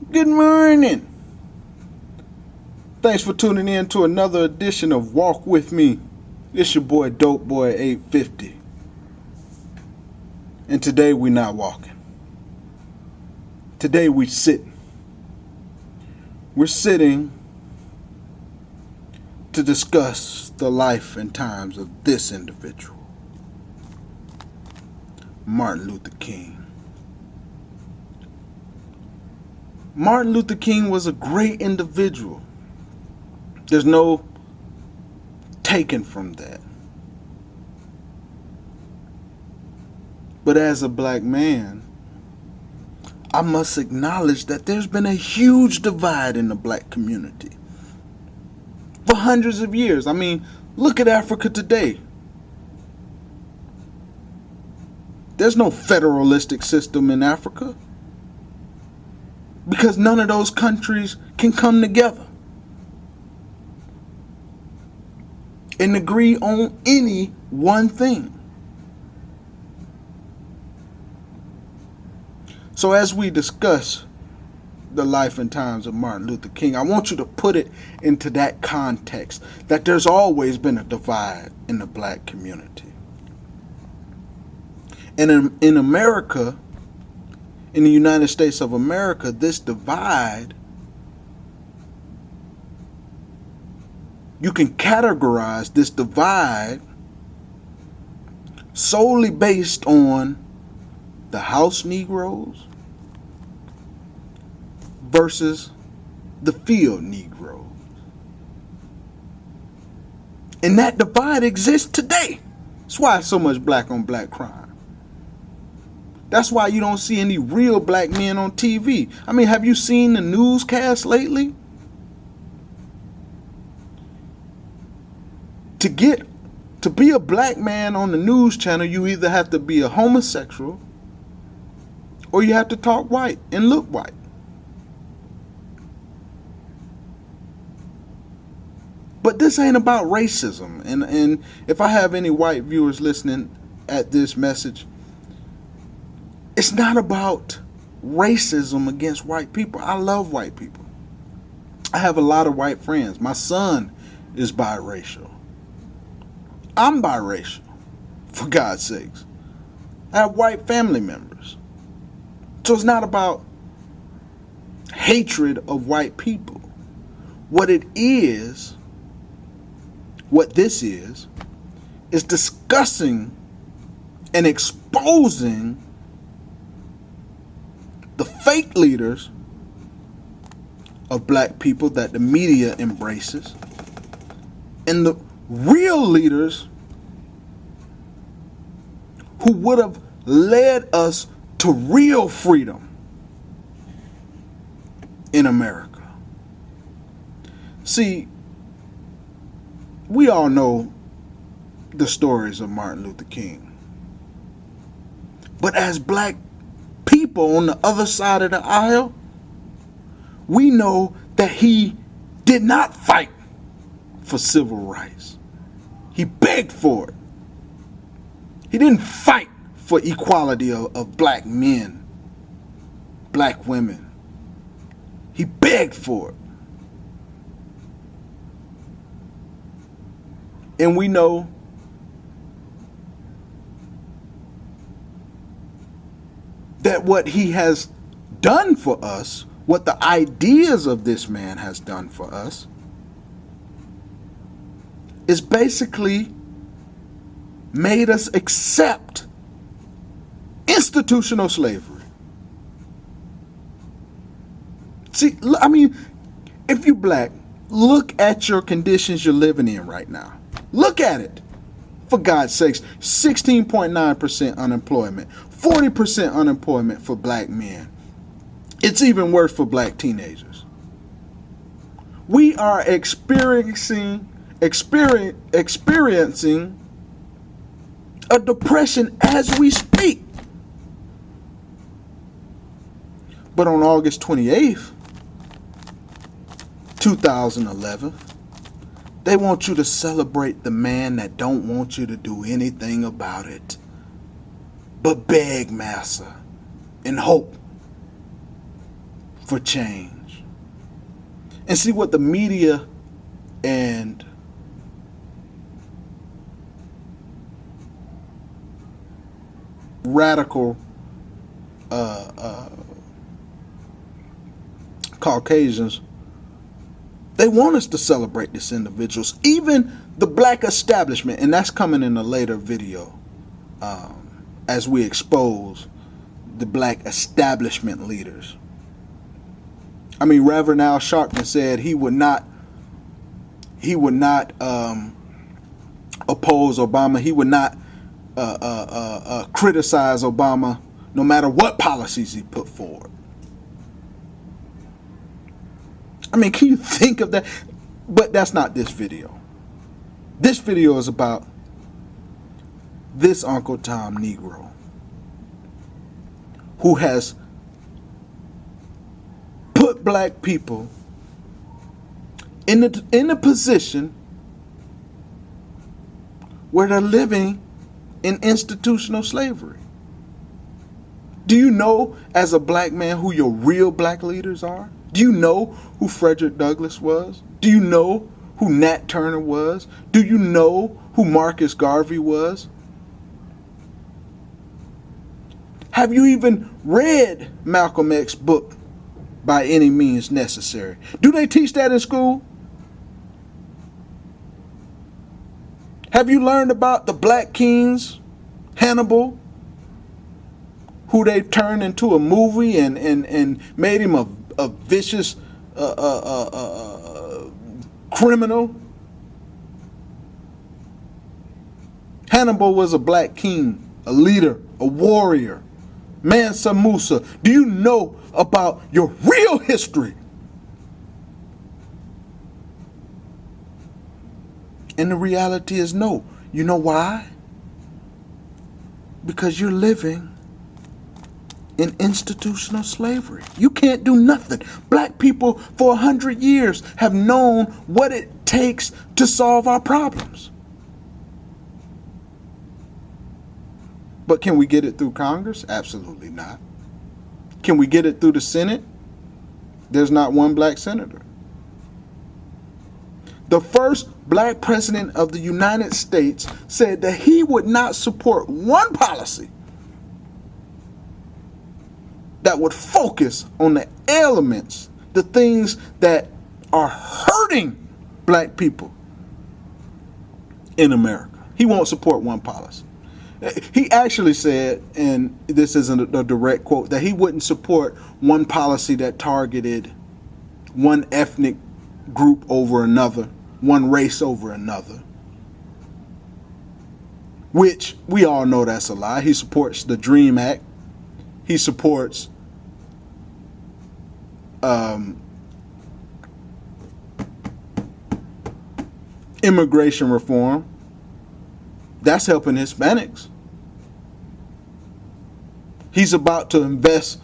Good morning. Thanks for tuning in to another edition of Walk With Me. It's your boy Dope Boy 850. And today we not walking. Today we sitting. We're sitting to discuss the life and times of this individual, Martin Luther King. Martin Luther King was a great individual. There's no taking from that. But as a black man, I must acknowledge that there's been a huge divide in the black community for hundreds of years. I mean, look at Africa today. There's no federalistic system in Africa because none of those countries can come together and agree on any one thing. So as we discuss the life and times of Martin Luther King, I want you to put it into that context, that there's always been a divide in the black community. And in America, in the United States of America, this divide, you can categorize this divide solely based on the house Negroes versus the field Negroes. And that divide exists today. That's why it's so much black on black crime. That's why you don't see any real black men on TV. I mean, have you seen the newscast lately? To be a black man on the news channel, you either have to be a homosexual or you have to talk white and look white. But this ain't about racism. And if I have any white viewers listening at this message, it's not about racism against white people. I love white people. I have a lot of white friends. My son is biracial. I'm biracial, for God's sakes. I have white family members. So it's not about hatred of white people. What this is discussing and exposing the fake leaders of black people that the media embraces and the real leaders who would have led us to real freedom in America. See, we all know the stories of Martin Luther King. But as black people on the other side of the aisle, we know that he did not fight for civil rights. He begged for it. He didn't fight for equality of black men, black women. He begged for it. And we know that what he has done for us, what the ideas of this man has done for us, is basically made us accept institutional slavery. See, I mean, if you're black, look at your conditions you're living in right now. Look at it. For God's sakes, 16.9% unemployment, 40% unemployment for black men. It's even worse for black teenagers. We are experiencing a depression as we speak. But on August 28th, 2011, they want you to celebrate the man that don't want you to do anything about it but beg massa and hope for change. And see what the media and radical Caucasians, they want us to celebrate these individuals, even the black establishment, and that's coming in a later video as we expose the black establishment leaders. I mean, Reverend Al Sharpton said he would not oppose Obama. He would not criticize Obama no matter what policies he put forward. I mean, can you think of that? But that's not this video. This video is about this Uncle Tom Negro who has put black people in a position where they're living in institutional slavery. Do you know, as a black man, who your real black leaders are? Do you know who Frederick Douglass was? Do you know who Nat Turner was? Do you know who Marcus Garvey was? Have you even read Malcolm X's book, By Any Means Necessary? Do they teach that in school? Have you learned about the black kings, Hannibal, who they turned into a movie and made him a vicious criminal? Hannibal was a black king, a leader, a warrior, Mansa Musa. Do you know about your real history? And the reality is no. You know why? Because you're living in institutional slavery. You can't do nothing. Black people for 100 years have known what it takes to solve our problems. But can we get it through Congress? Absolutely not. Can we get it through the Senate? There's not one black senator. The first black president of the United States said that he would not support one policy that would focus on the elements, the things that are hurting black people in America. He won't support one policy. He actually said, and this isn't a direct quote, that he wouldn't support one policy that targeted one ethnic group over another, one race over another, which we all know that's a lie. He supports the DREAM Act. He supports immigration reform. That's helping Hispanics. He's about to invest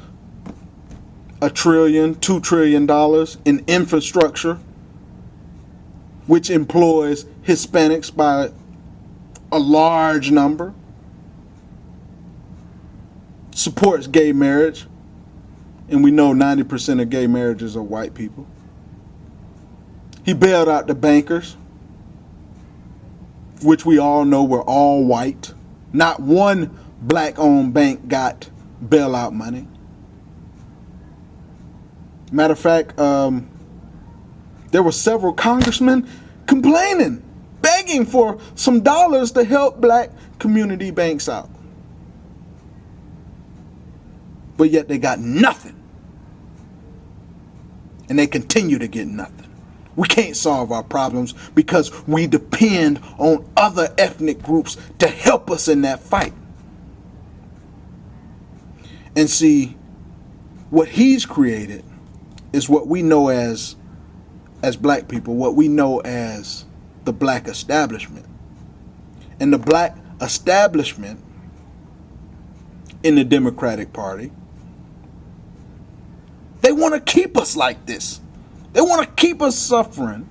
$1 trillion, $2 trillion in infrastructure, which employs Hispanics by a large number. Supports gay marriage, and we know 90% of gay marriages are white people. He bailed out the bankers, which we all know were all white. Not one black-owned bank got bailout money. Matter of fact, there were several congressmen complaining, begging for some dollars to help black community banks out. But yet they got nothing. And they continue to get nothing. We can't solve our problems because we depend on other ethnic groups to help us in that fight. And see, what he's created is what we know as black people, what we know as the black establishment. And the black establishment in the Democratic Party, they want to keep us like this. They want to keep us suffering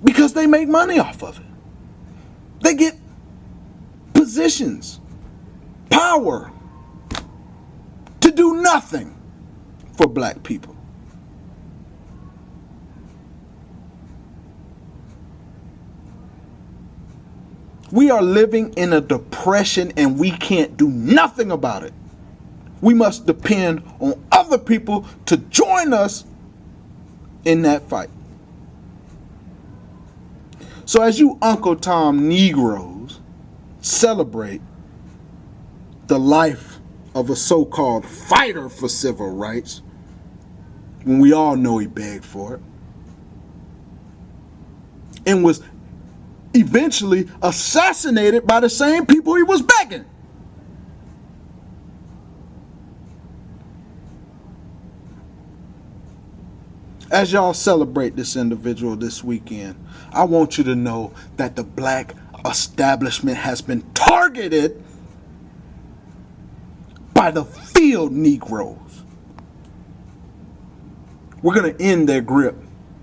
because they make money off of it. They get positions, power to to do nothing for black people. We are living in a depression and we can't do nothing about it. We must depend on other people to join us in that fight. So as you Uncle Tom Negroes celebrate the life of a so-called fighter for civil rights, when we all know he begged for it, and was eventually assassinated by the same people he was begging. As y'all celebrate this individual this weekend, I want you to know that the black establishment has been targeted by the field Negroes. We're going to end their grip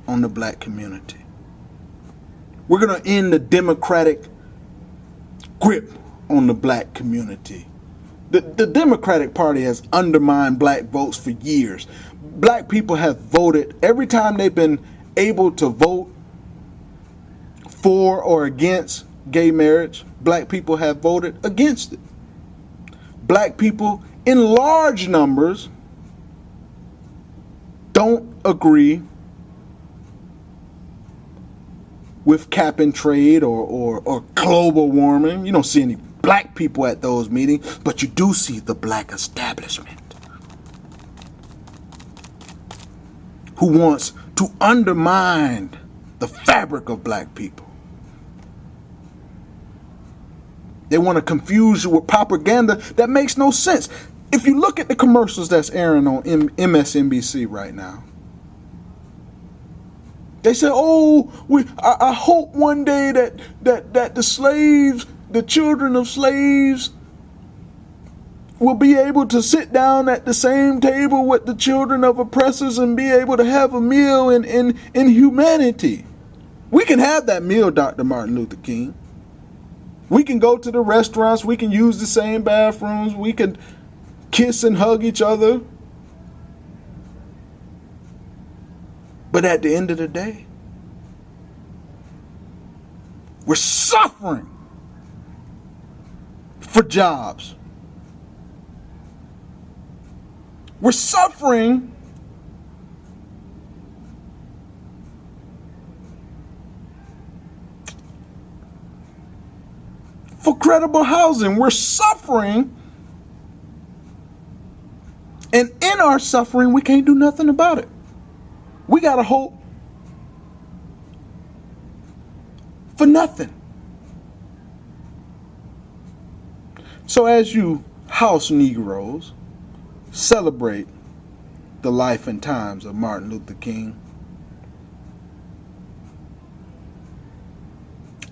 on the black community. We're going to end the Democratic grip on the black community. The Democratic Party has undermined black votes for years. Black people have voted every time they've been able to vote for or against gay marriage. Black people have voted against it. Black people in large numbers don't agree with cap and trade or global warming. You don't see any black people at those meetings, but you do see the black establishment who wants to undermine the fabric of black people. They want to confuse you with propaganda that makes no sense. If you look at the commercials that's airing on MSNBC right now, they say, "Oh, I hope one day that the slaves, the children of slaves, will be able to sit down at the same table with the children of oppressors and be able to have a meal in humanity." We can have that meal, Dr. Martin Luther King. We can go to the restaurants. We can use the same bathrooms. We can kiss and hug each other. But at the end of the day, we're suffering for jobs. We're suffering for credible housing. We're suffering, and in our suffering, we can't do nothing about it. We gotta hope for nothing. So as you house Negroes celebrate the life and times of Martin Luther King,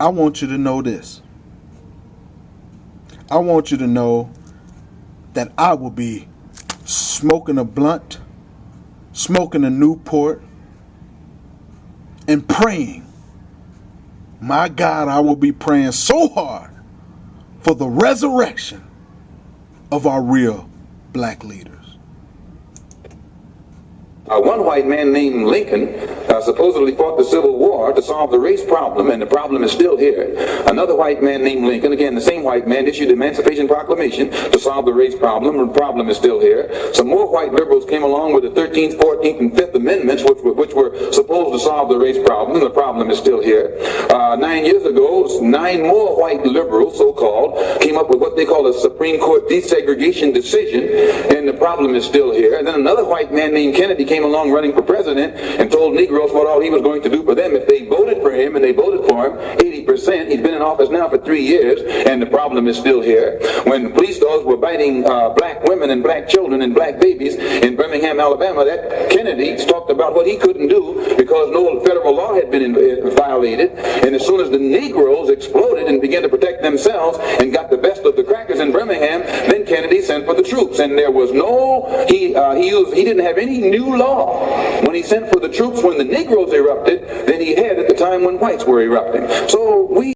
I want you to know this. I want you to know that I will be smoking a blunt, smoking a Newport, and praying. My God, I will be praying so hard for the resurrection of our real black leaders. One white man named Lincoln supposedly fought the Civil War to solve the race problem, and the problem is still here. Another white man named Lincoln, again the same white man, issued the Emancipation Proclamation to solve the race problem, and the problem is still here. Some more white liberals came along with the 13th, 14th, and 5th Amendments, which were supposed to solve the race problem, and the problem is still here. 9 years ago, 9 more white liberals, so-called, came up with what they call a Supreme Court desegregation decision, and the problem is still here. And then another white man named Kennedy came along running for president and told Negroes what all he was going to do for them if they voted for him, and they voted for him 80%. He's been in office now for 3 years, and the problem is still here. When police dogs were biting black women and black children and black babies in Birmingham, Alabama, that Kennedy talked about what he couldn't do because no federal law had been violated. And as soon as the Negroes exploded and began to protect themselves and got the best of the crackers in Birmingham, then Kennedy sent for the troops. And there was no, he didn't have any new law when he sent for the troops when the Negroes erupted than he had at the time when whites were erupting. So we